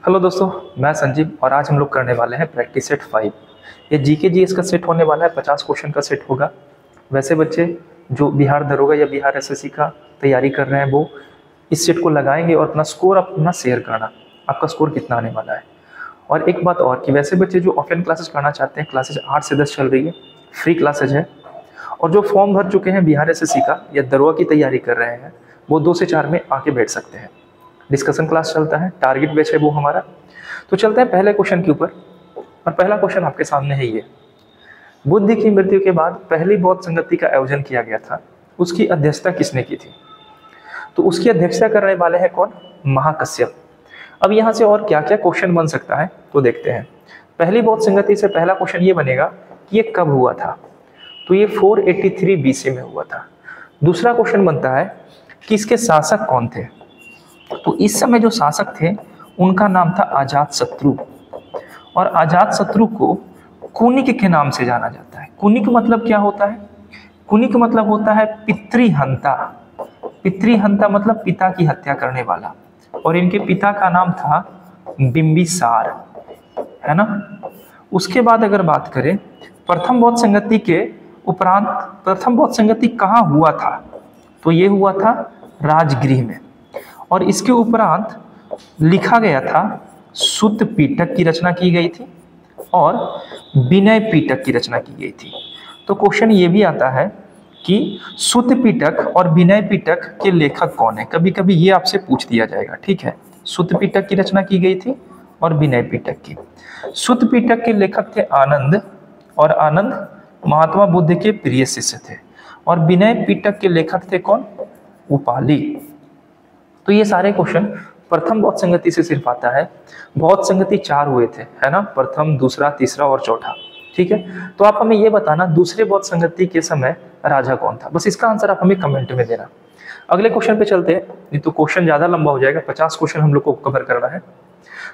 Hello दोस्तों, मैं संजीव और आज हम लोग करने वाले हैं प्रैक्टिस सेट 5। ये जीके जीएस का सेट होने वाला है, 50 क्वेश्चन का सेट होगा। वैसे बच्चे जो बिहार दरोगा या बिहार एसएससी का तैयारी कर रहे हैं वो इस सेट को लगाएंगे और अपना स्कोर अपना शेयर करना, आपका स्कोर कितना आने वाला है। और एक बात और कि वैसे बच्चे जो ऑफलाइन क्लासेस करना चाहते हैं, क्लासेज 8 से 10 चल रही है, फ्री क्लासेज है। और जो फॉर्म भर चुके हैं बिहार एसएससी का या दरोगा की तैयारी कर रहे हैं वो 2 से 4 में आके बैठ सकते हैं। डिस्कशन क्लास चलता है, टारगेट बैच है वो हमारा। तो चलते हैं पहले क्वेश्चन के ऊपर। और पहला क्वेश्चन आपके सामने है ये। बुद्ध की मृत्यु के बाद पहली बौद्ध संगति का आयोजन किया गया था, उसकी अध्यक्षता किसने की थी? तो उसकी अध्यक्षता करने वाले हैं कौन? महाकश्यप। अब यहाँ से और क्या क्या क्वेश्चन बन सकता है तो देखते हैं। पहली बौद्ध संगति से पहला क्वेश्चन ये बनेगा कि ये कब हुआ था? तो ये 483 बीसी में हुआ था। दूसरा क्वेश्चन बनता है कि इसके शासक कौन थे? तो इस समय जो शासक थे उनका नाम था अजातशत्रु। और अजातशत्रु को कुनिक के नाम से जाना जाता है। कुनिक मतलब क्या होता है? कुनिक मतलब होता है पितृहंता। पितृहंता मतलब पिता की हत्या करने वाला। और इनके पिता का नाम था बिंबिसार, है ना। उसके बाद अगर बात करें प्रथम बौद्ध संगति के उपरांत प्रथम बौद्ध संगति कहाँ हुआ था? तो ये हुआ था राजगृह में। और इसके उपरांत लिखा गया था सुत्त पीटक की रचना की गई थी और विनय पीटक की रचना की गई थी। तो क्वेश्चन ये भी आता है कि सुत्त पीटक और विनय पीटक के लेखक कौन है? कभी कभी ये आपसे पूछ दिया जाएगा, ठीक है। सुत्त पीटक की रचना की गई थी और विनय पीटक की। सुत्त पीटक के लेखक थे आनंद, और आनंद महात्मा बुद्ध के प्रिय शिष्य थे। और विनय पीटक के लेखक थे कौन? उपाली। तो ये सारे क्वेश्चन प्रथम बौद्ध संगति से सिर्फ आता है। बौद्ध संगति 4 हुए थे, है ना, प्रथम, दूसरा, तीसरा और चौथा, ठीक है। तो आप हमें ये बताना दूसरे बौद्ध संगति के समय राजा कौन था, बस इसका आंसर आप हमें कमेंट में देना। अगले क्वेश्चन पे चलते हैं, नहीं तो क्वेश्चन ज्यादा लंबा हो जाएगा, 50 क्वेश्चन हम लोग को कवर करना है।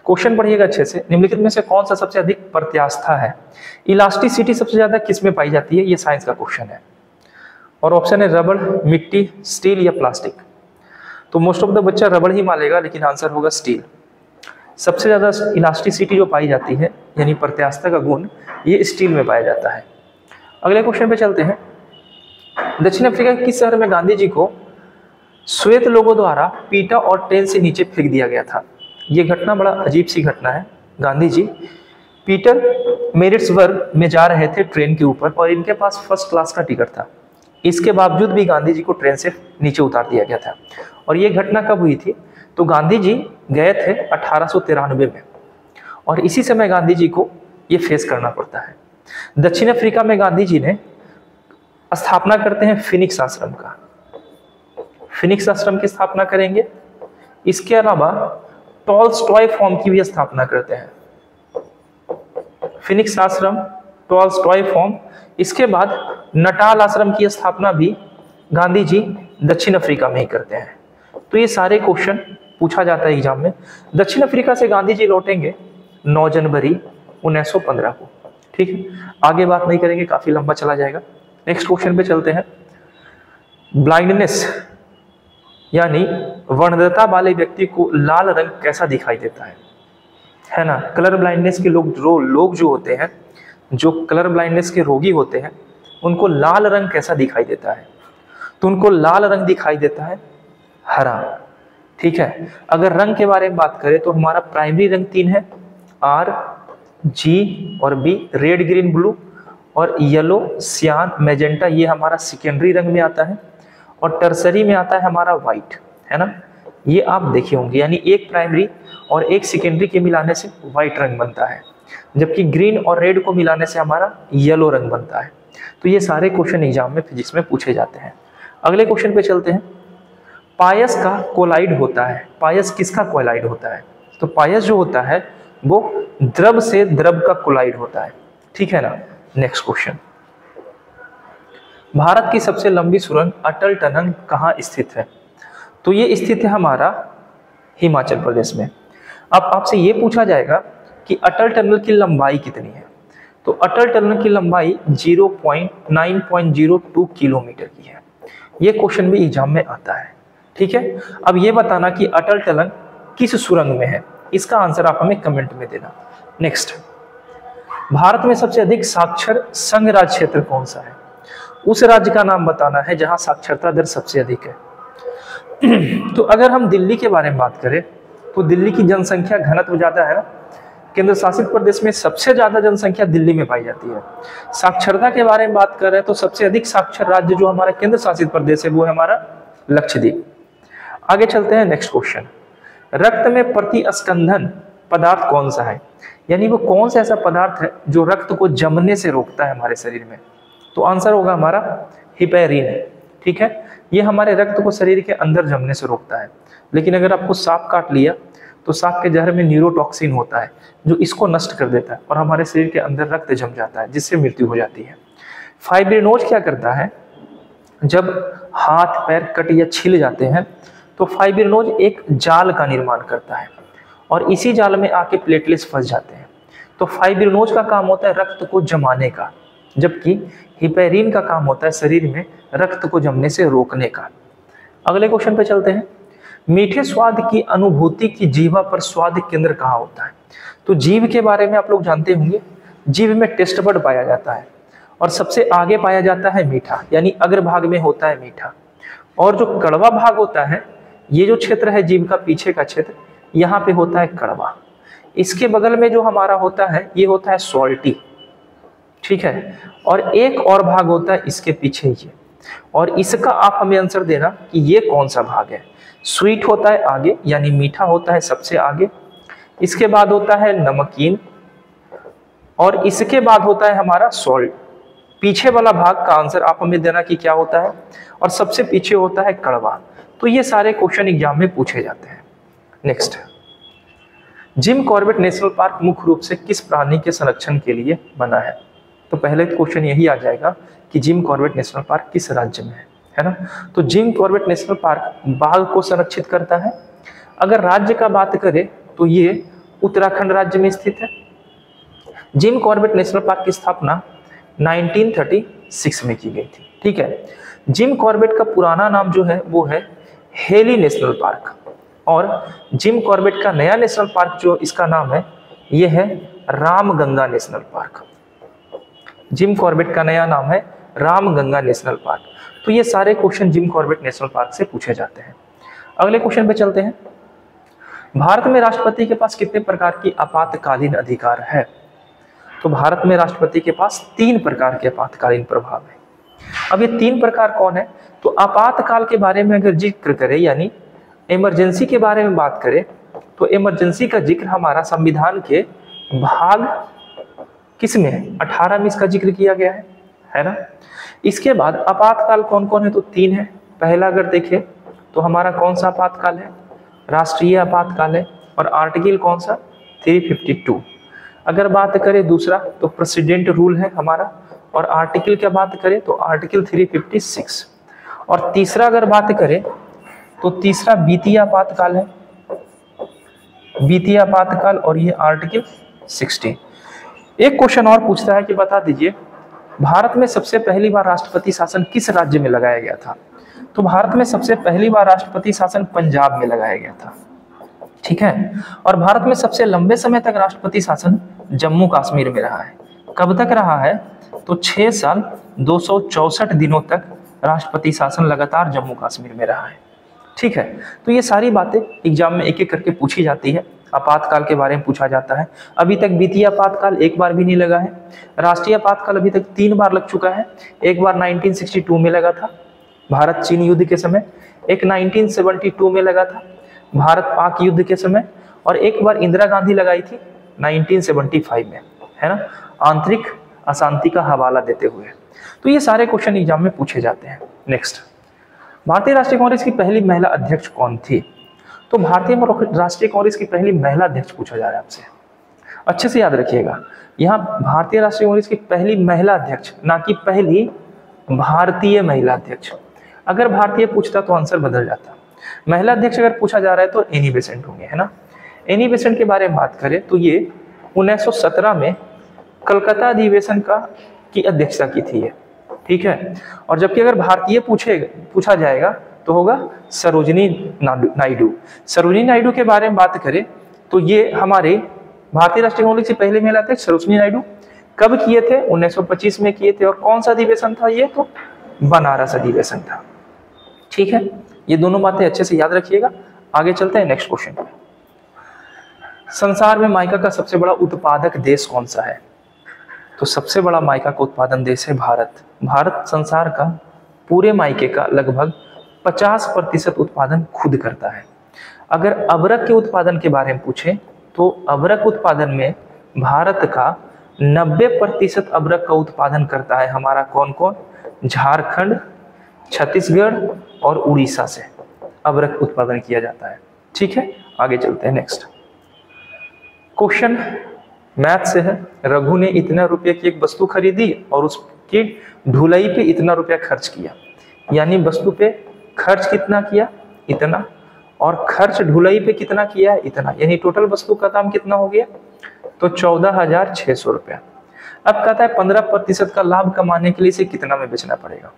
क्वेश्चन पढ़िएगा अच्छे से। निम्नलिखित में से कौन सा सबसे अधिक प्रत्यास्था है? इलास्टिसिटी सबसे ज्यादा किस में पाई जाती है? ये साइंस का क्वेश्चन है। और ऑप्शन है रबड़, मिट्टी, स्टील या प्लास्टिक। तो मोस्ट ऑफ द बच्चा रबड़ ही मानेगा, लेकिन आंसर होगा स्टील। सबसे ज्यादा इलास्टिसिटी जो पाई जाती है यानी प्रत्यास्था का गुण, ये स्टील में पाया जाता है। अगले क्वेश्चन पे चलते हैं। दक्षिण अफ्रीका के किस शहर में गांधी जी को श्वेत लोगों द्वारा पीटा और ट्रेन से नीचे फेंक दिया गया था? ये घटना बड़ा अजीब सी घटना है। गांधी जी पीटर मेरिट्सबर्ग में जा रहे थे ट्रेन के ऊपर और इनके पास फर्स्ट क्लास का टिकट था। इसके बावजूद भी गांधी जी को ट्रेन से नीचे उतार दिया गया था। और ये घटना कब हुई थी? तो गांधी जी गए थे 1893 में, और इसी समय गांधी जी को ये फेस करना पड़ता है। दक्षिण अफ्रीका में गांधी जी ने स्थापना करते हैं फिनिक्स आश्रम का। फिनिक्स आश्रम की स्थापना करेंगे। इसके अलावा टॉल्स्टॉय फॉर्म की भी स्थापना करते हैं। फिनिक्स आश्रम, टॉल्स्टॉय फॉर्म। इसके बाद नटाल आश्रम की स्थापना भी गांधी जी दक्षिण अफ्रीका में ही करते हैं। तो ये सारे क्वेश्चन पूछा जाता है एग्जाम में। दक्षिण अफ्रीका से गांधी जी लौटेंगे 9 जनवरी 1915 को, ठीक है। आगे बात नहीं करेंगे, काफी लंबा चला जाएगा। नेक्स्ट क्वेश्चन पे चलते हैं। ब्लाइंडनेस यानी वर्णदता वाले व्यक्ति को लाल रंग कैसा दिखाई देता है ना। कलर ब्लाइंडनेस के लोग जो होते हैं, जो कलर ब्लाइंडनेस के रोगी होते हैं, उनको लाल रंग कैसा दिखाई देता है? तो उनको लाल रंग दिखाई देता है हरा, ठीक है। अगर रंग के बारे में बात करें तो हमारा प्राइमरी रंग 3 है, आर, जी और बी, रेड, ग्रीन, ब्लू और येलो, सियान, मैजेंटा, ये हमारा सेकेंडरी रंग में आता है। और टर्सरी में आता है हमारा व्हाइट, है ना। ये आप देखे होंगे, यानी एक प्राइमरी और एक सेकेंडरी के मिलाने से व्हाइट रंग बनता है, जबकि ग्रीन और रेड को मिलाने से हमारा येलो रंग बनता है। तो ये सारे क्वेश्चन एग्जाम में फिजिक्स में पूछे जाते हैं। अगले क्वेश्चन पे चलते हैं। पायस का कोलाइड होता है। पायस किसका कोलाइड होता है? तो पायस जो होता है वो द्रव से द्रव का कोलाइड होता है, ठीक है ना। Next question. भारत की सबसे लंबी सुरंग अटल टनल कहाँ स्थित है? तो ये स्थित है हमारा हिमाचल प्रदेश में। अब आपसे ये पूछा जाएगा कि अटल टनल की लंबाई कितनी है? तो अटल टनल की लंबाई 0.9.02 किलोमीटर की है। ये क्वेश्चन भी एग्जाम में आता है, ठीक है। अब ये बताना कि अटल टनल किस सुरंग में है? इसका आंसर आप हमें कमेंट में देना। नेक्स्ट, भारत में सबसे अधिक साक्षर संघ राज्य क्षेत्र कौन सा है? उस राज्य का नाम बताना है जहां साक्षरता दर सबसे अधिक है। तो अगर हम दिल्ली के बारे में बात करें तो दिल्ली की जनसंख्या घनत्व ज्यादा है ना, केंद्र शासित प्रदेश में सबसे ज्यादा जनसंख्या दिल्ली में पाई जाती है। साक्षरता के बारे में बात कर रहे हैं तो सबसे अधिक साक्षर राज्य जो हमारा केंद्र शासित प्रदेश है वो है हमारा लक्षद्वीप। आगे चलते हैं नेक्स्ट क्वेश्चन, रक्त में प्रतिस्कंदन पदार्थ कौन सा है? यानी वो कौन सा ऐसा पदार्थ है जो रक्त को जमने से रोकता है हमारे शरीर में? तो आंसर होगा हमारा हिपैरिन है। ठीक है, ये हमारे रक्त को शरीर के अंदर जमने से रोकता है। लेकिन अगर आपको सांप काट लिया तो सांप के जहर में न्यूरोटॉक्सिन होता है जो इसको नष्ट कर देता है और हमारे शरीर के अंदर रक्त जम जाता है जिससे मृत्यु हो जाती है। फाइब्रिनोज क्या करता है, जब हाथ पैर कट या छिल जाते हैं तो फाइब्रिनोज एक जाल का निर्माण करता है और इसी जाल में आके प्लेटलेट्स फंस जाते हैं। तो फाइब्रिनोज का काम होता है रक्त को जमाने का, जबकि हिपैरिन का काम होता है शरीर में रक्त को जमने से रोकने का। अगले क्वेश्चन पे चलते हैं, मीठे स्वाद की अनुभूति की जीवा पर स्वाद केंद्र कहाँ होता है? तो जीभ के बारे में आप लोग जानते होंगे, जीभ में टेस्ट बड पाया जाता है और सबसे आगे पाया जाता है मीठा, यानी अग्रभाग में होता है मीठा। और जो कड़वा भाग होता है, ये जो क्षेत्र है जीभ का पीछे का क्षेत्र, यहाँ पे होता है कड़वा। इसके बगल में जो हमारा होता है ये होता है सॉल्टी। ठीक है, और एक और भाग होता है इसके पीछे ये, और इसका आप हमें आंसर देना कि ये कौन सा भाग है। स्वीट होता है आगे, यानी मीठा होता है सबसे आगे, इसके बाद होता है नमकीन और इसके बाद होता है हमारा सॉल्ट। पीछे वाला भाग का आंसर आप हमें देना कि क्या होता है, और सबसे पीछे होता है कड़वा। तो ये सारे क्वेश्चन एग्जाम में पूछे जाते हैं। Next, Jim Corbett national park मुख्य रूप से किस प्राणी के संरक्षण के लिए बना है? तो पहले क्वेश्चन यही आ जाएगा कि जिम कॉर्बेट नेशनल पार्क किस राज्य में है ना? तो जिम कॉर्बेट नेशनल पार्क बाघ को संरक्षित करता है। अगर राज्य का बात करें तो ये उत्तराखंड राज्य में स्थित है। जिम कॉर्बेट नेशनल पार्क की स्थापना 1936 में की गई थी। ठीक है, जिम कॉर्बेट का पुराना नाम जो है वो है हेली नेशनल पार्क, और जिम कॉर्बेट का नया नेशनल पार्क जो इसका नाम है ये है Ramganga national park. Jim Corbett का नया नाम है रामगंगा नेशनल पार्क। तो ये सारे question Jim Corbett national park से पूछे जाते हैं। अगले क्वेश्चन पे चलते हैं, भारत में राष्ट्रपति के पास कितने प्रकार की आपातकालीन अधिकार है? तो भारत में राष्ट्रपति के पास 3 प्रकार के आपातकालीन प्रभाव है। अब ये 3 प्रकार कौन है? तो आपातकाल के बारे में अगर जिक्र करें, यानी इमरजेंसी के बारे में बात करें, तो इमरजेंसी का जिक्र हमारा संविधान के भाग किसमें है? 18 में इसका जिक्र किया गया है ना? इसके बाद आपातकाल कौन कौन है? तो 3 है। पहला अगर देखें तो हमारा कौन सा आपातकाल है? राष्ट्रीय आपातकाल है, और आर्टिकल कौन सा? 352। अगर बात करें दूसरा तो प्रेसिडेंट रूल है हमारा, और आर्टिकल क्या बात करें तो आर्टिकल 356। और तीसरा अगर बात करें तो तीसरा वित्तीय आपातकाल है, वित्तीय आपातकाल, और ये आर्टिकल 60। एक क्वेश्चन और पूछता है कि बता दीजिए भारत में सबसे पहली बार राष्ट्रपति शासन किस राज्य में लगाया गया था? तो भारत में सबसे पहली बार राष्ट्रपति शासन पंजाब में लगाया गया था। ठीक है, और भारत में सबसे लंबे समय तक राष्ट्रपति शासन जम्मू कश्मीर में रहा है। कब तक रहा है? तो 6 साल 264 दिनों तक राष्ट्रपति शासन लगातार जम्मू कश्मीर में रहा है। ठीक है, तो ये सारी बातें एग्जाम में एक एक करके पूछी जाती है। आपातकाल के बारे में पूछा जाता है। अभी तक वित्तीय आपातकाल एक बार भी नहीं लगा है। राष्ट्रीय आपातकाल अभी तक 3 बार लग चुका है। एक बार 1962 में लगा था भारत चीन युद्ध के समय, एक 1972 में लगा था भारत पाक युद्ध के समय, और एक बार इंदिरा गांधी लगाई थी 1975 में, है ना, आंतरिक अशांति का हवाला देते हुए। तो ये सारे क्वेश्चन एग्जाम में पूछे जाते हैं। नेक्स्ट, भारतीय राष्ट्रीय कांग्रेस की पहली महिला अध्यक्ष कौन थी? तो भारतीय राष्ट्रीय कांग्रेस की पहली महिला अध्यक्ष पूछा जा रहा है आपसे, अच्छे से याद रखिएगा। यहाँ भारतीय राष्ट्रीय कांग्रेस की पहली महिला अध्यक्ष, ना कि पहली भारतीय महिला अध्यक्ष। अगर भारतीय पूछता तो आंसर बदल जाता। महिला अध्यक्ष अगर पूछा जा रहा है तो एनी बेसेंट होंगे, है ना। एनी बेसेंट के बारे में बात करें तो ये 1917 में कलकत्ता अधिवेशन की अध्यक्षता की थी ये, ठीक है। और जबकि अगर भारतीय पूछा जाएगा तो होगा सरोजिनी नायडू। सरोजिनी नायडू के बारे में बात करें तो ये हमारे भारतीय राष्ट्रीय कांग्रेस के पहले महिला अध्यक्ष सरोजिनी नायडू। कब किए थे? 1925 में किए थे। और कौन सा अधिवेशन था ये? तो बनारस अधिवेशन था। ठीक है, ये दोनों बातें अच्छे से याद रखिएगा। आगे चलते हैं नेक्स्ट क्वेश्चन पे। संसार में माइका का सबसे बड़ा उत्पादक देश कौन सा है? तो सबसे बड़ा माइका का उत्पादन देश है भारत। भारत संसार का पूरे माइके का लगभग 50% उत्पादन खुद करता है। अगर अबरक के उत्पादन के बारे में पूछे तो अबरक उत्पादन में भारत का 90% अबरक का उत्पादन करता है हमारा कौन कौन? झारखंड, छत्तीसगढ़ और उड़ीसा से अबरक उत्पादन किया जाता है। ठीक है, आगे चलते हैं नेक्स्ट क्वेश्चन। मैथ से है। रघु ने इतने रुपए की एक वस्तु खरीदी और उसकी ढुलाई पे इतना रुपया खर्च किया, यानी वस्तु पे खर्च कितना किया? इतना, और खर्च ढुलाई पे कितना किया है? इतना, यानी टोटल वस्तु का दाम कितना हो गया? तो 14,600 रुपया। अब कहता है 15% का लाभ कमाने के लिए इसे कितना में बेचना पड़ेगा?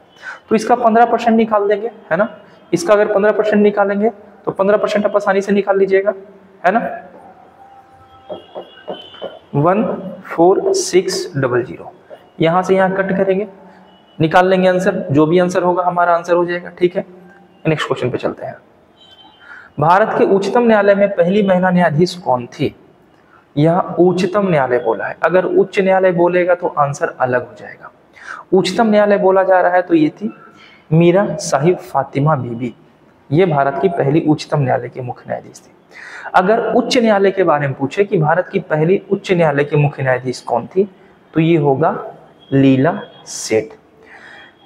तो इसका 15% निकाल देंगे, है ना। इसका अगर 15% निकालेंगे तो 15% आप आसानी से निकाल लीजिएगा, है ना। 14600, यहां से यहां कट करेंगे, निकाल लेंगे आंसर। जो भी आंसर होगा हमारा आंसर हो जाएगा। ठीक है, नेक्स्ट क्वेश्चन पे चलते हैं। भारत के उच्चतम न्यायालय में पहली महिला न्यायाधीश कौन थी? यहाँ उच्चतम न्यायालय बोला है, अगर उच्च न्यायालय बोलेगा तो आंसर अलग हो जाएगा। उच्चतम न्यायालय बोला जा रहा है तो ये थी मीरा साहिब फातिमा बीबी। ये भारत की पहली उच्चतम न्यायालय की मुख्य न्यायाधीश थी। अगर उच्च न्यायालय के बारे में पूछे कि भारत की पहली उच्च न्यायालय की मुख्य न्यायाधीश कौन थी, तो ये होगा लीला सेठ।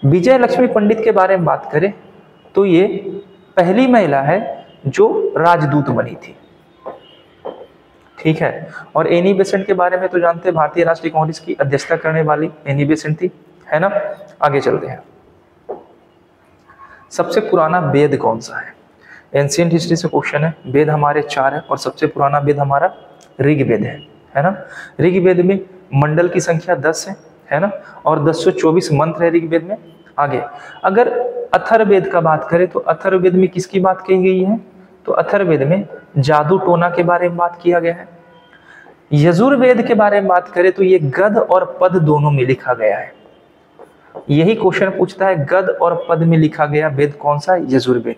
विजय लक्ष्मी पंडित के बारे में बात करें तो ये पहली महिला है जो राजदूत बनी थी। ठीक है, और एनी बेसेंट के बारे में तो जानते हैं, भारतीय राष्ट्रीय कांग्रेस की अध्यक्षता करने वाली एनी बेसेंट थी, है ना। आगे चलते हैं। सबसे पुराना वेद कौन सा है? एंशिएंट हिस्ट्री से क्वेश्चन है। वेद हमारे 4 है और सबसे पुराना वेद हमारा ऋग्वेद है ना। ऋग्वेद में मंडल की संख्या 10 है ना, और 1024 मंत्र है ऋग्वेद में। आगे अगर अथर्ववेद का बात करें तो अथर्ववेद में किसकी बात कही गई है? तो अथर्ववेद में जादू टोना के बारे में बात किया गया है। यजुर्वेद के बारे में बात करें तो ये गद और पद दोनों में लिखा गया है। यही क्वेश्चन पूछता है, गद और पद में लिखा गया वेद कौन सा? यजुर्वेद।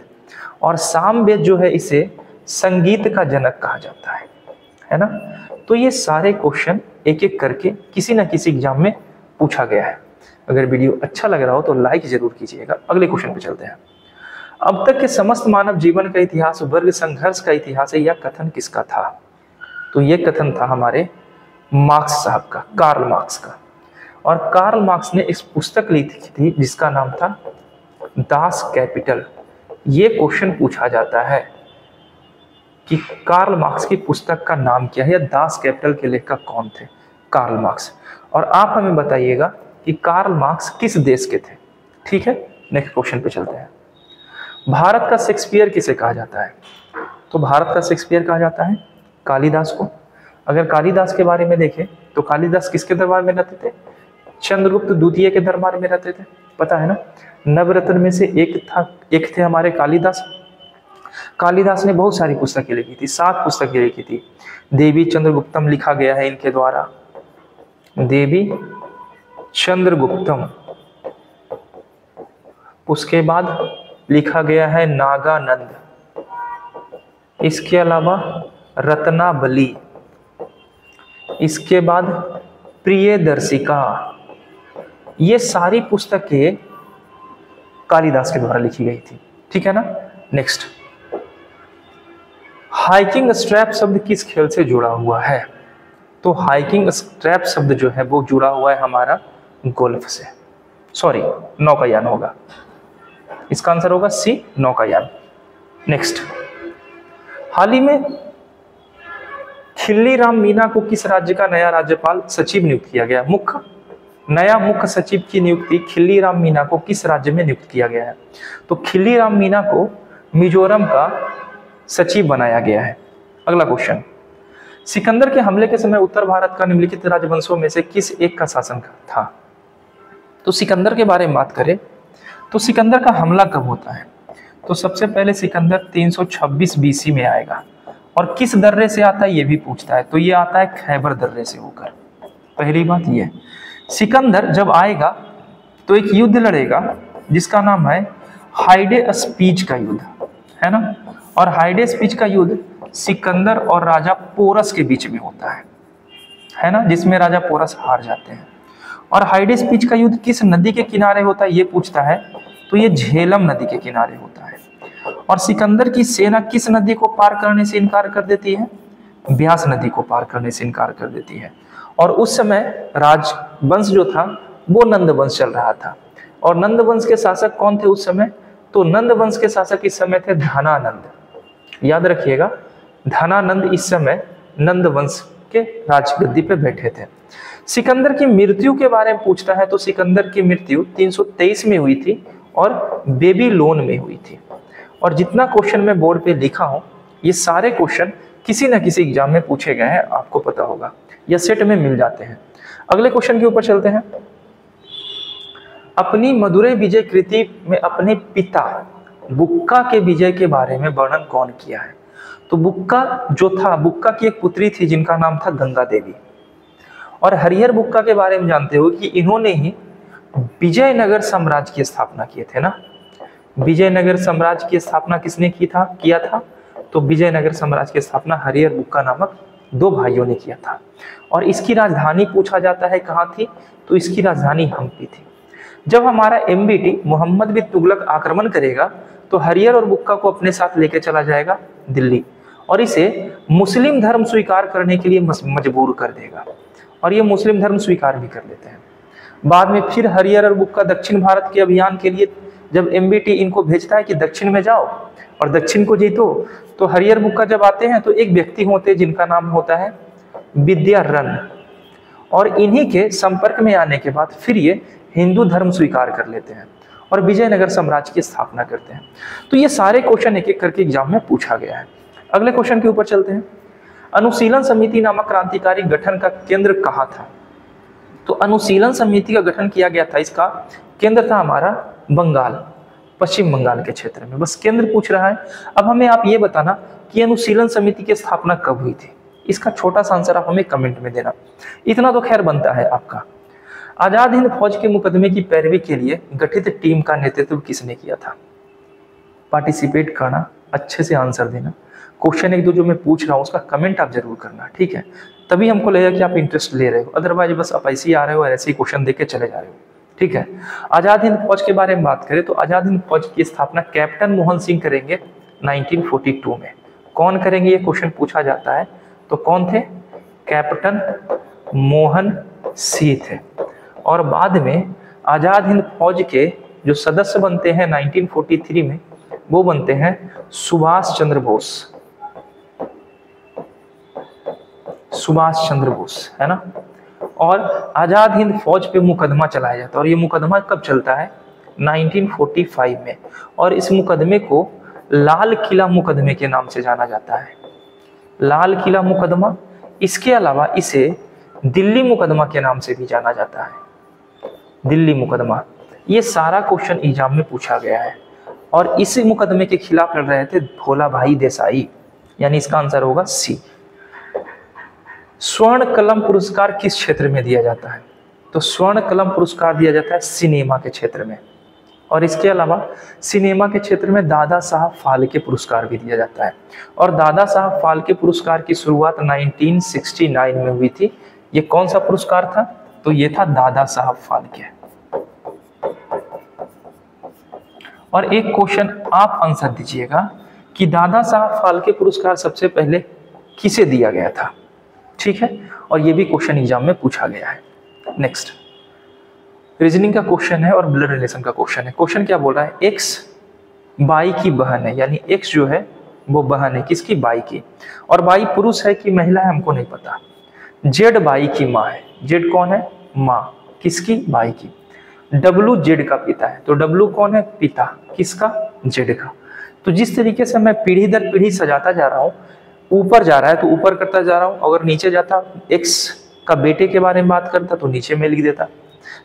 और सामवेद जो है इसे संगीत का जनक कहा जाता है ना। तो ये सारे क्वेश्चन एक एक करके किसी न किसी एग्जाम में पूछा गया है। अगर वीडियो अच्छा लग रहा हो तो लाइक जरूर कीजिएगा। अगले क्वेश्चन पे चलते हैं। अब तक के समस्त मानव जीवन का इतिहास वर्ग संघर्ष का इतिहास है, यह कथन किसका था? तो यह कथन था हमारे मार्क्स साहब का, कार्ल मार्क्स का। और कार्ल मार्क्स ने इस पुस्तक लिखी थी जिसका नाम था दास कैपिटल। ये क्वेश्चन पूछा जाता है कि कार्ल मार्क्स की पुस्तक का नाम क्या है, या दास कैपिटल के लेखक कौन थे? Karl Marx. और आप हमें बताइएगा कि कार्ल मार्क्स किस देश के थे। ठीक है, नेक्स्ट क्वेश्चन पे चलते हैं। भारत का शेक्सपियर किसे कहा जाता है? तो भारत का शेक्सपियर कहा जाता है कालिदास को। अगर कालिदास के बारे में देखें तो कालिदास किसके दरबार में रहते थे? चंद्रगुप्त द्वितीय के दरबार में रहते थे, पता है ना। नवरत्न में से एक थे हमारे कालिदास। कालिदास ने बहुत सारी पुस्तकें लिखी थी, 7 पुस्तकें लिखी थी। देवी चंद्रगुप्तम लिखा गया है इनके द्वारा, देवी चंद्रगुप्तम। उसके बाद लिखा गया है नागानंद। इसके अलावा रत्नावली। इसके बाद प्रियदर्शिका। ये सारी पुस्तकें कालिदास के द्वारा लिखी गई थी। ठीक है ना। नेक्स्ट, हाइकिंग स्ट्रैप शब्द किस खेल से जुड़ा हुआ है? तो हाइकिंग स्ट्रैप शब्द जो है वो जुड़ा हुआ है हमारा गोल्फ से, सॉरी नौकायान होगा। इसका आंसर होगा सी, नौकायान। नेक्स्ट, हाल ही में खिल्ली राम मीना को किस राज्य का नया राज्यपाल सचिव नियुक्त किया गया? नया मुख्य सचिव की नियुक्ति खिल्ली राम मीना को किस राज्य में नियुक्त किया गया है? तो खिल्ली राम मीना को मिजोरम का सचिव बनाया गया है। अगला क्वेश्चन, सिकंदर के हमले के समय उत्तर भारत का निम्नलिखित राजवंशों में से किस एक का शासन था? तो सिकंदर के बारे में बात करें तो सिकंदर का हमला कब होता है? तो सबसे पहले सिकंदर 326 BC में आएगा और किस दर्रे से आता है ये भी पूछता है, तो ये आता है खैबर दर्रे से होकर। पहली बात ये है। सिकंदर जब आएगा तो एक युद्ध लड़ेगा जिसका नाम है हाइडे स्पीच का युद्ध, है ना। और हाइडे स्पीच का युद्ध सिकंदर और राजा पोरस के बीच में होता है ना, जिसमें राजा पोरस हार जाते हैं। और हाइडे स्पीच का युद्ध किस नदी के किनारे होता है ये पूछता है, तो ये झेलम नदी के किनारे होता है। और सिकंदर की सेना किस नदी को पार करने से इनकार कर देती है, ब्यास नदी को पार करने से इनकार कर देती है। और उस समय राजवंश जो था वो नंद वंश चल रहा था। और नंद वंश के शासक कौन थे उस समय, तो नंद वंश के शासक इस समय थे धनानंद। याद रखिएगा, धनानंद इस समय नंद वंश के राजगद्दी पे बैठे थे। सिकंदर की मृत्यु के बारे में पूछता है, तो सिकंदर की मृत्यु 323 में हुई थी और बेबीलोन में हुई थी। और जितना क्वेश्चन मैं बोर्ड पे लिखा हूं, ये सारे क्वेश्चन किसी ना किसी एग्जाम में पूछे गए हैं, आपको पता होगा, या सेट में मिल जाते हैं। अगले क्वेश्चन के ऊपर चलते हैं। अपनी मदुरै विजय कृति में अपने पिता बुक्का के विजय के बारे में वर्णन कौन किया है, तो बुक्का जो था, बुक्का की एक पुत्री थी जिनका नाम था गंगा देवी। और हरिहर बुक्का के बारे में जानते हो कि इन्होंने ही विजयनगर साम्राज्य की स्थापना किए थे ना। विजयनगर साम्राज्य की स्थापना किसने किया था, तो विजयनगर साम्राज्य की स्थापना हरिहर बुक्का नामक दो भाइयों ने किया था। और इसकी राजधानी पूछा जाता है कहाँ थी, तो इसकी राजधानी हम्पी थी। जब हमारा MBT मोहम्मद बिन तुगलक आक्रमण करेगा तो हरिहर और बुक्का को अपने साथ लेके चला जाएगा दिल्ली, और इसे मुस्लिम धर्म स्वीकार करने के लिए मजबूर कर देगा। और ये मुस्लिम धर्म स्वीकार भी कर लेते हैं। बाद में फिर हरिहर और बुक्का दक्षिण भारत के अभियान के लिए जब MBT इनको भेजता है कि दक्षिण में जाओ और दक्षिण को जीतो, तो हरिहर बुक्का जब आते हैं तो एक व्यक्ति होते हैं जिनका नाम होता है विद्यारण्य। और इन्हीं के संपर्क में आने के बाद फिर ये हिंदू धर्म स्वीकार कर लेते हैं और विजयनगर साम्राज्य की स्थापना करते हैं। तो ये सारे क्वेश्चन एक एक करके एग्जाम में पूछा गया है। अगले क्वेश्चन के ऊपर चलते हैं। अनुशीलन समिति नामक क्रांतिकारी गठन का केंद्र कहाँ था, तो अनुशीलन समिति का गठन किया गया था, इसका केंद्र था हमारा बंगाल, पश्चिम बंगाल के क्षेत्र में। बस केंद्र पूछ रहा है। अब हमें आप ये बताना कि अनुशीलन समिति की स्थापना कब हुई थी, इसका छोटा सा आंसर आप हमें कमेंट में देना। इतना तो खैर बनता है आपका। आजाद हिंद फौज के मुकदमे की पैरवी के लिए गठित टीम का नेतृत्व किसने किया था, पार्टिसिपेट करना, अच्छे से आंसर देना। क्वेश्चन एक दो जो मैं पूछ रहा हूँ उसका कमेंट आप जरूर करना, ठीक है, तभी हमको लगेगा कि आप इंटरेस्ट ले रहे हो। अदरवाइज बस आप ऐसे ही आ रहे हो और ऐसे ही क्वेश्चन देख के चले जा रहे हो, ठीक है। आजाद हिंद फौज के बारे में बात करें तो आजाद हिंद फौज की स्थापना कैप्टन मोहन सिंह करेंगे 1942 में। कौन करेंगे ये क्वेश्चन पूछा जाता है, तो कौन थे, कैप्टन मोहन सिंह थे। और बाद में आजाद हिंद फौज के जो सदस्य बनते हैं 1943 में, वो बनते हैं सुभाष चंद्र बोस, सुभाष चंद्र बोस, है ना। और आजाद हिंद फौज पे मुकदमा चलाया जाता है, और ये मुकदमा कब चलता है, 1945 में। और इस मुकदमे को लाल किला मुकदमे के नाम से जाना जाता है, लाल किला मुकदमा। इसके अलावा इसे दिल्ली मुकदमा के नाम से भी जाना जाता है, दिल्ली मुकदमा। ये सारा क्वेश्चन एग्जाम में पूछा गया है। और इस मुकदमे के खिलाफ लड़ रहे थे भोला भाई देसाई, यानी इसका आंसर होगा सी। स्वर्ण कलम पुरस्कार किस क्षेत्र में दिया जाता है, तो स्वर्ण कलम पुरस्कार दिया जाता है सिनेमा के क्षेत्र में। और इसके अलावा सिनेमा के क्षेत्र में दादा साहब फाल्के पुरस्कार भी दिया जाता है। और दादा साहब फाल्के पुरस्कार की शुरुआत 1969 में हुई थी। ये कौन सा पुरस्कार था, तो ये था दादा साहब फाल्के। और एक क्वेश्चन आप आंसर दीजिएगा कि दादा साहब फाल्के पुरस्कार सबसे पहले किसे दिया गया था, ठीक है। और ये भी क्वेश्चन एग्जाम में पूछा गया है। नेक्स्ट रीजनिंग का क्वेश्चन है और ब्लड रिलेशन का क्वेश्चन है। क्वेश्चन क्या बोल रहा है, एक्स बाई की बहन है, यानी एक्स जो है वो बहन है किसकी, बाई की। और बाई पुरुष है कि महिला है हमको नहीं पता। जेड बाई की माँ है, जेड कौन है, माँ किसकी, बाई की। डब्लू जेड का पिता है, तो डब्लू कौन है, पिता किसका, जेड का। तो जिस तरीके से मैं पीढ़ी दर पीढ़ी सजाता जा रहा हूँ, ऊपर जा रहा है तो ऊपर करता जा रहा हूँ, अगर नीचे जाता एक्स का बेटे के बारे में बात करता तो नीचे में लिख देता।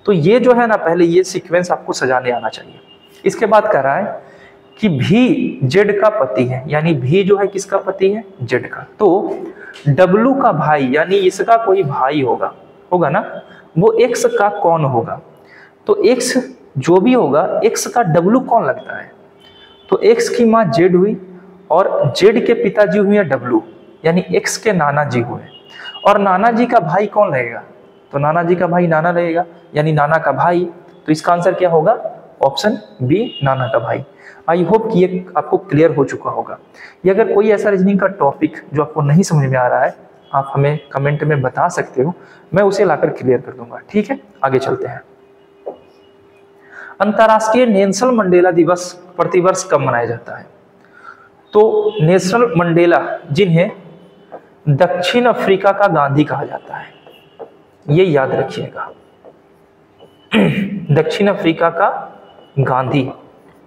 तो ये जो है ना, पहले ये सीक्वेंस आपको सजाने आना चाहिए। इसके बाद कह रहा है कि भी जेड का पति है, यानी भी जो है किसका पति है, जेड का। तो डब्लू का भाई यानी इसका कोई भाई होगा, होगा ना, वो एक्स का कौन होगा? तो एक्स जो भी होगा, एक्स का डब्लू कौन लगता है? तो एक्स की माँ जेड हुई और जेड के पिताजी हुए डब्लू, यानी एक्स के नाना जी हुए। और नाना जी का भाई कौन रहेगा? तो नाना जी का भाई नाना रहेगा, यानी नाना का भाई। तो इसका आंसर क्या होगा? ऑप्शन बी, नाना का भाई। आई होप कि ये आपको क्लियर हो चुका होगा। ये अगर कोई ऐसा रीजनिंग का टॉपिक जो आपको नहीं समझ में आ रहा है, आप हमें कमेंट में बता सकते हो, मैं उसे लाकर क्लियर कर दूंगा। ठीक है, आगे चलते हैं। अंतर्राष्ट्रीय नेल्सन मंडेला दिवस प्रतिवर्ष कब मनाया जाता है? तो नेल्सन मंडेला, जिन्हें दक्षिण अफ्रीका का गांधी कहा जाता है, ये याद रखिएगा। दक्षिण अफ्रीका का गांधी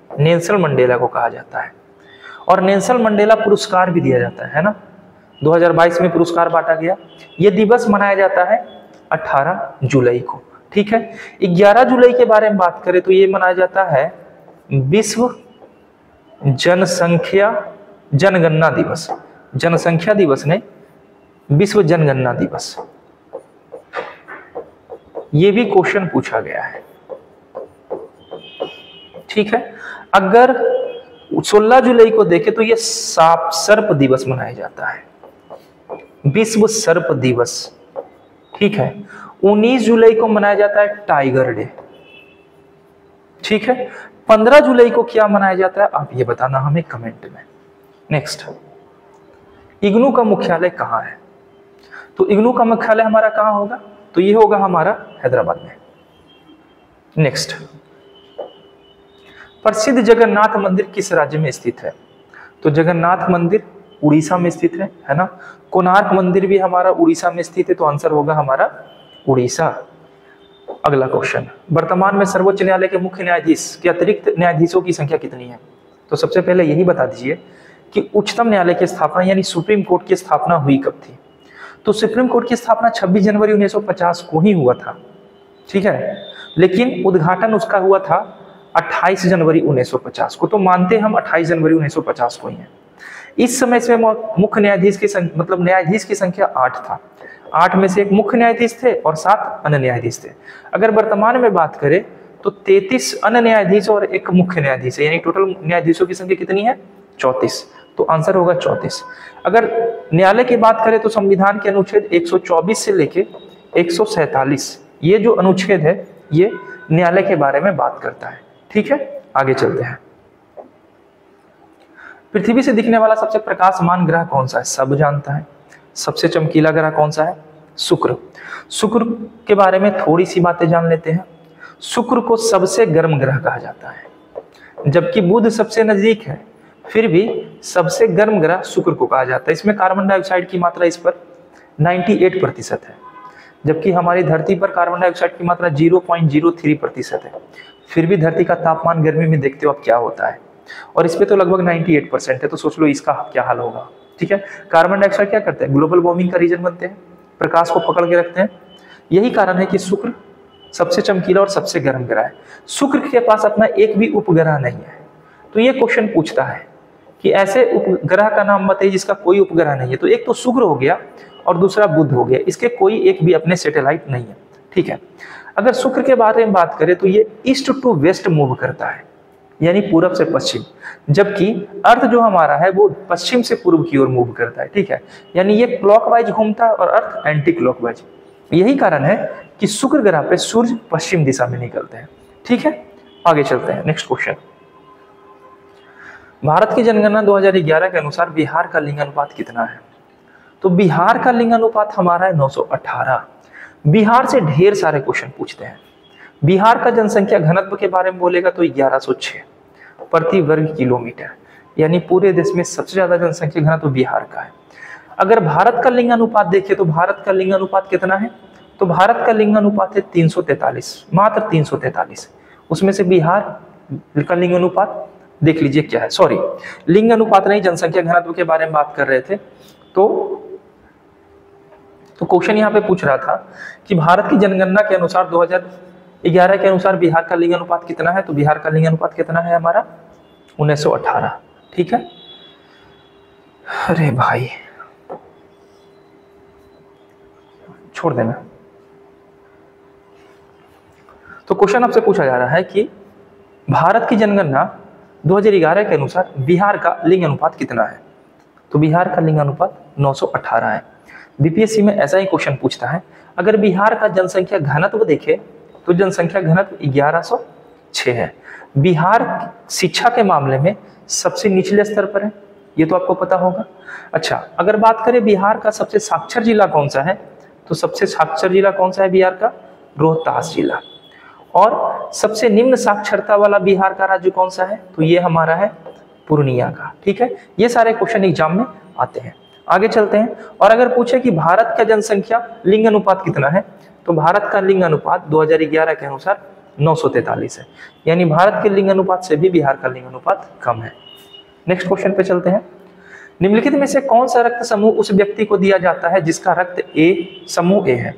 नेल्सन मंडेला को कहा जाता है। और नेल्सन मंडेला पुरस्कार भी दिया जाता है ना, 2022 में पुरस्कार बांटा गया। यह दिवस मनाया जाता है 18 जुलाई को। ठीक है, 11 जुलाई के बारे में बात करें तो ये मनाया जाता है विश्व जनगणना दिवस। जनसंख्या दिवस ने विश्व जनगणना दिवस, ये भी क्वेश्चन पूछा गया है। ठीक है, अगर 16 जुलाई को देखें तो ये सर्प दिवस मनाया जाता है, विश्व सर्प दिवस। ठीक है, 19 जुलाई को मनाया जाता है टाइगर डे। ठीक है, 15 जुलाई को क्या मनाया जाता है, आप ये बताना हमें कमेंट में। नेक्स्ट, इग्नू का मुख्यालय कहाँ है? तो इग्नू का मुख्यालय हमारा कहाँ होगा? तो ये होगा हमारा हैदराबाद में। नेक्स्ट, प्रसिद्ध जगन्नाथ मंदिर किस राज्य में स्थित है? तो जगन्नाथ मंदिर उड़ीसा में स्थित है ना। कोणार्क मंदिर भी हमारा उड़ीसा में स्थित है, तो आंसर होगा हमारा उड़ीसा। अगला क्वेश्चन, वर्तमान में सर्वोच्च न्यायालय के मुख्य न्यायाधीश के अतिरिक्त न्यायाधीशों की संख्या कितनी है? तो सबसे पहले यही बता दीजिए कि उच्चतम न्यायालय की स्थापना यानी सुप्रीम कोर्ट की स्थापना हुई कब थी? तो सुप्रीम कोर्ट की स्थापना 26 जनवरी 1950 को ही हुआ था। ठीक है, लेकिन उद्घाटन उसका हुआ था 28 जनवरी 1950 को। तो मानते हम 28 जनवरी 1950 को ही है। इस समय से मुख्य न्यायाधीश की मतलब न्यायाधीश की संख्या 8 था। 8 में से एक मुख्य न्यायाधीश थे और 7 अन्य न्यायाधीश थे। अगर वर्तमान में बात करें तो 33 अन्य न्यायाधीश और एक मुख्य न्यायाधीश है, यानी टोटल न्यायाधीशों की संख्या कितनी है? 34। तो आंसर होगा 34। अगर न्यायालय की बात करें तो संविधान के अनुच्छेद 124 से लेके 147, ये जो अनुच्छेद है ये न्यायालय के बारे में बात करता है। ठीक है, आगे चलते हैं। पृथ्वी से दिखने वाला सबसे प्रकाशमान ग्रह कौन सा है? सब जानता है। सबसे चमकीला ग्रह कौन सा है? शुक्र। शुक्र के बारे में थोड़ी सी बातें जान लेते हैं। शुक्र को सबसे गर्म ग्रह कहा जाता है, जबकि बुध सबसे नजदीक है, फिर भी सबसे गर्म ग्रह शुक्र को कहा जाता है। इसमें कार्बन डाइऑक्साइड की मात्रा इस पर 98% है, जबकि हमारी धरती पर कार्बन डाइऑक्साइड की मात्रा 0.03% है। फिर भी धरती का तापमान गर्मी में देखते हो आप क्या होता है, और इस पे तो लगभग 98% है। तो सोच लो इसका क्या हाल होगा। ठीक है, कार्बन डाइऑक्साइड क्या करते हैं? ग्लोबल वार्मिंग का रीजन बनते हैं, प्रकाश को पकड़ के रखते हैं। यही कारण है कि शुक्र सबसे चमकीला और सबसे गर्म ग्रह है। शुक्र के पास अपना एक भी उपग्रह नहीं है। तो ये क्वेश्चन पूछता है कि ऐसे उपग्रह का नाम बताइए जिसका कोई उपग्रह नहीं है। तो एक तो शुक्र हो गया और दूसरा बुध हो गया, इसके कोई एक भी अपने सैटेलाइट नहीं है। ठीक है, अगर शुक्र के बारे में बात करें तो ये ईस्ट टू वेस्ट मूव करता है, यानी पूरब से पश्चिम, जबकि अर्थ जो हमारा है वो पश्चिम से पूर्व की ओर मूव करता है। ठीक है, यानी ये क्लॉकवाइज घूमता है और अर्थ एंटी क्लॉकवाइज। यही कारण है कि शुक्र ग्रह पे सूर्य पश्चिम दिशा में निकलते हैं। ठीक है, आगे चलते हैं। नेक्स्ट क्वेश्चन, भारत की जनगणना 2011 के अनुसार बिहार का लिंग अनुपात कितना है? तो बिहार का लिंग अनुपात हमारा है 918। बिहार से ढेर सारे क्वेश्चन पूछते हैं। बिहार का जनसंख्या घनत्व के बारे में बोलेगा तो 1106 प्रति वर्ग किलोमीटर, यानी पूरे देश में सबसे ज्यादा जनसंख्या घनत्व बिहार का है। अगर भारत का लिंग अनुपात देखें तो भारत का लिंग अनुपात कितना है? तो भारत का लिंग अनुपात है 343, मात्र 343। उसमें से बिहार का लिंग अनुपात देख लीजिए क्या है। सॉरी, लिंग अनुपात नहीं, जनसंख्या घनत्व के बारे में बात कर रहे थे। तो क्वेश्चन यहाँ पे पूछ रहा था कि भारत की जनगणना के अनुसार 2011 के अनुसार बिहार का लिंग अनुपात कितना है? तो बिहार का लिंग अनुपात कितना है हमारा? 1918। ठीक है, अरे भाई छोड़ देना। तो क्वेश्चन आपसे पूछा जा रहा है कि भारत की जनगणना 2011 के अनुसार बिहार का लिंग अनुपात कितना है? तो बिहार का लिंग अनुपात 918 है। बीपीएससी में ऐसा ही क्वेश्चन पूछता है। अगर बिहार का जनसंख्या घनत्व देखें तो जनसंख्या घनत्व 1106 है। बिहार शिक्षा के मामले में सबसे निचले स्तर पर है, ये तो आपको पता होगा। अच्छा, अगर बात करें बिहार का सबसे साक्षर जिला कौन सा है, तो सबसे साक्षर जिला कौन सा है बिहार का? रोहतास जिला। और सबसे निम्न साक्षरता वाला बिहार का राज्य कौन सा है? तो ये हमारा है पूर्णिया का। ठीक है, ये सारे क्वेश्चन एग्जाम में आते हैं। आगे चलते हैं। और अगर पूछे कि भारत का जनसंख्या लिंग अनुपात कितना है, तो भारत का लिंग अनुपात 2011 के अनुसार 943 है, यानी भारत के लिंग अनुपात से भी बिहार का लिंग अनुपात कम है। नेक्स्ट क्वेश्चन पे चलते हैं। निम्नलिखित में से कौन सा रक्त समूह उस व्यक्ति को दिया जाता है जिसका रक्त ए समूह ए है?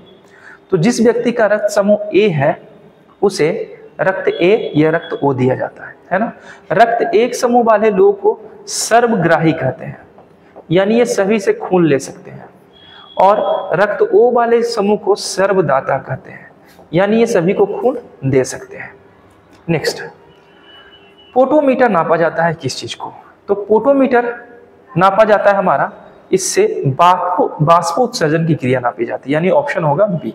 तो जिस व्यक्ति का रक्त समूह ए है उसे रक्त ए या रक्त ओ दिया जाता है ना। रक्त एक समूह वाले लोगों को सर्वग्राही कहते हैं, यानी ये सभी से खून ले सकते हैं। और रक्त ओ वाले समूह को सर्वदाता कहते हैं, यानी ये सभी को खून दे सकते हैं। नेक्स्ट, पोटोमीटर नापा जाता है किस चीज को? तो पोटोमीटर नापा जाता है हमारा, इससे बाष्पोत्सर्जन की क्रिया नापी जाती है, यानी ऑप्शन होगा बी।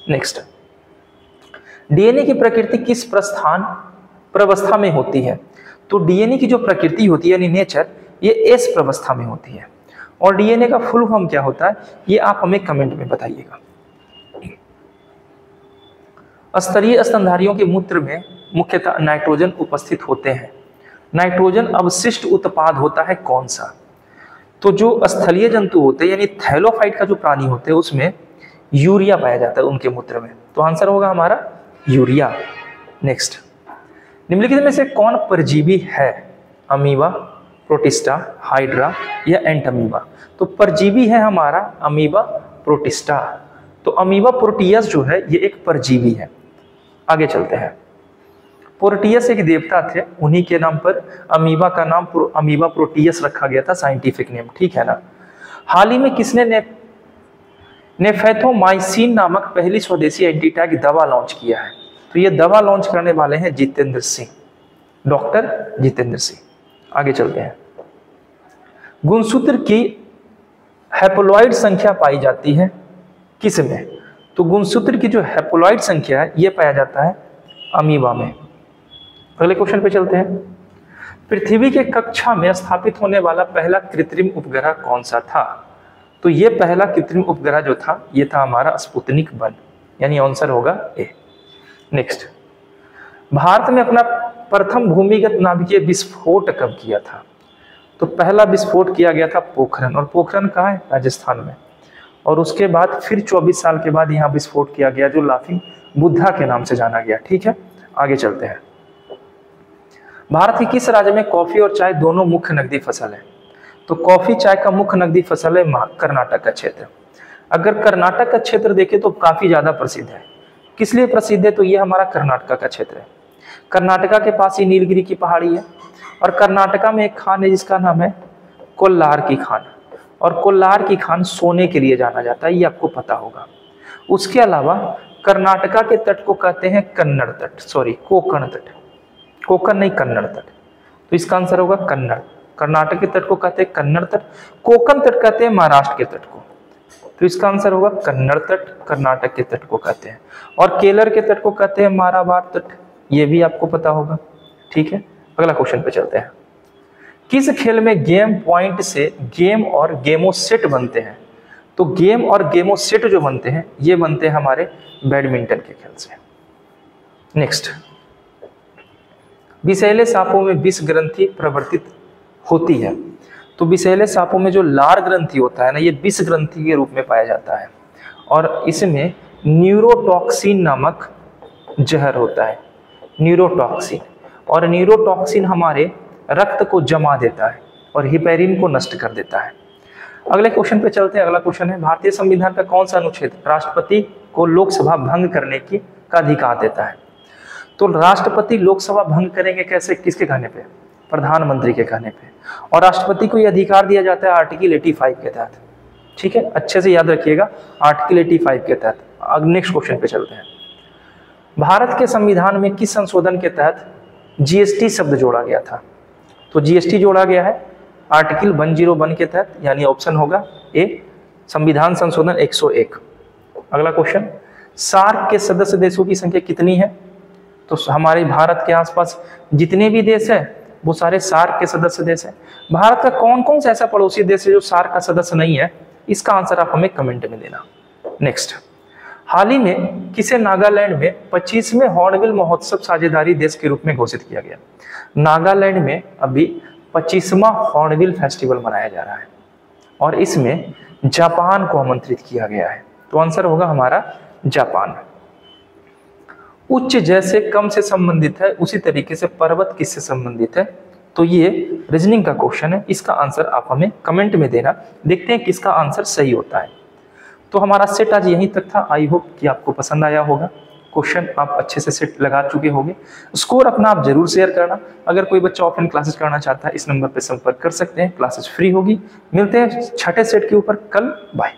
नेक्स्ट, डीएनए की प्रकृति किस प्रवस्था में होती है? तो डीएनए की जो प्रकृति होती है यानी नेचर, ये एस प्रवस्था में होती है। और डीएनए का फुल फॉर्म क्या होता है, ये आप हमें कमेंट में बताइएगा। स्तरीय स्तनधारियों के मूत्र में मुख्यतः नाइट्रोजन उपस्थित होते हैं। नाइट्रोजन अवशिष्ट उत्पाद होता है कौन सा? तो जो स्थलीय जंतु होते हैं यानी थैलोफाइट का जो प्राणी होते हैं उसमें यूरिया पाया जाता है उनके मूत्र में, तो आंसर होगा हमारा यूरिया। नेक्स्ट, निम्नलिखित में से कौन परजीवी है? अमीबा, प्रोटिस्टा, हाइड्रा या एंटमीबा? तो परजीवी है हमारा अमीबा प्रोटिस्टा। तो अमीबा प्रोटियस जो है ये एक परजीवी है। आगे चलते हैं। प्रोटियस एक देवता थे, उन्हीं के नाम पर अमीबा का नाम अमीबा प्रोटियस रखा गया था, साइंटिफिक नेम। ठीक है ना। हाल ही में किसने नेफेथोमाइसिन नामक पहली स्वदेशी एंटीटैग दवा लॉन्च किया है? तो ये दवा लॉन्च करने वाले हैं जितेंद्र सिंह, डॉक्टर जितेंद्र सिंह। आगे चलते हैं। गुणसूत्र की हैप्लॉइड संख्या पाई जाती है किस में? तो गुणसूत्र की जो हैप्लॉइड संख्या है ये पाया जाता है अमीबा में। अगले क्वेश्चन पे चलते हैं। पृथ्वी के कक्षा में स्थापित होने वाला पहला कृत्रिम उपग्रह कौन सा था? तो ये पहला कृत्रिम उपग्रह जो था ये था हमारा स्पुतनिक 1, यानी आंसर होगा ए। नेक्स्ट, भारत में अपना प्रथम भूमिगत नाभिकीय विस्फोट कब किया था? तो पहला विस्फोट किया गया था पोखरण, और पोखरण कहाँ है? राजस्थान में। और उसके बाद फिर 24 साल के बाद यहाँ विस्फोट किया गया जो लाफिंग बुद्धा के नाम से जाना गया। ठीक है, आगे चलते हैं। भारत के किस राज्य में कॉफी और चाय दोनों मुख्य नकदी फसल है? तो कॉफी चाय का मुख्य नकदी फसल है कर्नाटक का क्षेत्र। अगर कर्नाटक का क्षेत्र देखें तो काफी ज्यादा प्रसिद्ध है। किस लिए प्रसिद्ध है? तो ये हमारा कर्नाटका का क्षेत्र है। कर्नाटका के पास ही नीलगिरी की पहाड़ी है, और कर्नाटका में एक खान है जिसका नाम है कोल्लार की खान, और कोल्लार की खान सोने के लिए जाना जाता है, ये आपको पता होगा। उसके अलावा कर्नाटका के तट को कहते हैं कन्नड़ तट, सॉरी कोकण तट, कोकण नहीं कन्नड़ तट। तो इसका आंसर होगा कन्नड़। कर्नाटक के तट को कहते हैं कन्नड़ तट, कोकण तट कहते हैं महाराष्ट्र के तट को। तो इसका आंसर होगा कन्नड़ तट, कर्नाटक के तट को कहते हैं। और केरल के तट को कहते हैं माराबार तट, ये भी आपको पता होगा। ठीक है, अगला क्वेश्चन पे चलते हैं। किस खेल में गेम पॉइंट से गेम और गेमो सेट बनते हैं? तो गेम और गेमो सेट जो बनते हैं ये बनते हैं हमारे बैडमिंटन के खेल से। नेक्स्ट, विषैले सांपों में विष ग्रंथि प्रवर्तित होती है। तो विषैले सांपों में जो लार ग्रंथि होता है ना, ये विष ग्रंथि के रूप में पाया जाता है, और इसमें न्यूरोटॉक्सिन नामक जहर होता है, न्यूरोटॉक्सिन। और न्यूरोटॉक्सिन हमारे रक्त को जमा देता है और हिपेरिन को नष्ट कर देता है। अगले क्वेश्चन पे चलते हैं। अगला क्वेश्चन है, भारतीय संविधान का कौन सा अनुच्छेद राष्ट्रपति को लोकसभा भंग करने की का अधिकार देता है? तो राष्ट्रपति लोकसभा भंग करेंगे कैसे, किसके कहने पे? प्रधानमंत्री के कहने पे, और राष्ट्रपति को यह अधिकार दिया जाता है आर्टिकल 85 के तहत। ठीक है, अच्छे से याद रखिएगा, आर्टिकल 85 के तहत। अब नेक्स्ट क्वेश्चन पे चलते हैं। भारत के संविधान में किस संशोधन के तहत जीएसटी शब्द जोड़ा गया था? तो जीएसटी जोड़ा गया है आर्टिकल 101 के तहत, यानी ऑप्शन होगा ए, संविधान संशोधन 101। अगला क्वेश्चन, सार्क के सदस्य देशों की संख्या कितनी है? तो हमारे भारत के आसपास जितने भी देश है वो सारे सार्क के सदस्य देश हैं। भारत का कौन कौन सा ऐसा पड़ोसी देश है जो सार्क का सदस्य नहीं है? इसका आंसर आप हमें कमेंट में देना। नेक्स्ट, हाल ही में किसे नागालैंड में 25वें हॉर्नबिल महोत्सव साझेदारी देश के रूप में घोषित किया गया? नागालैंड में अभी 25वां हॉर्नबिल फेस्टिवल मनाया जा रहा है और इसमें जापान को आमंत्रित किया गया है। तो आंसर होगा हमारा जापान। उच्च जैसे कम से संबंधित है, उसी तरीके से पर्वत किससे संबंधित है? तो ये रीजनिंग का क्वेश्चन है, इसका आंसर आप हमें कमेंट में देना। देखते हैं किसका आंसर सही होता है। तो हमारा सेट आज यहीं तक था। आई होप कि आपको पसंद आया होगा। क्वेश्चन आप अच्छे से सेट लगा चुके होंगे। स्कोर अपना आप जरूर शेयर करना। अगर कोई बच्चा ऑफलाइन क्लासेस करना चाहता है, इस नंबर पर संपर्क कर सकते हैं, क्लासेस फ्री होगी। मिलते हैं छठे सेट के ऊपर कल। बाय।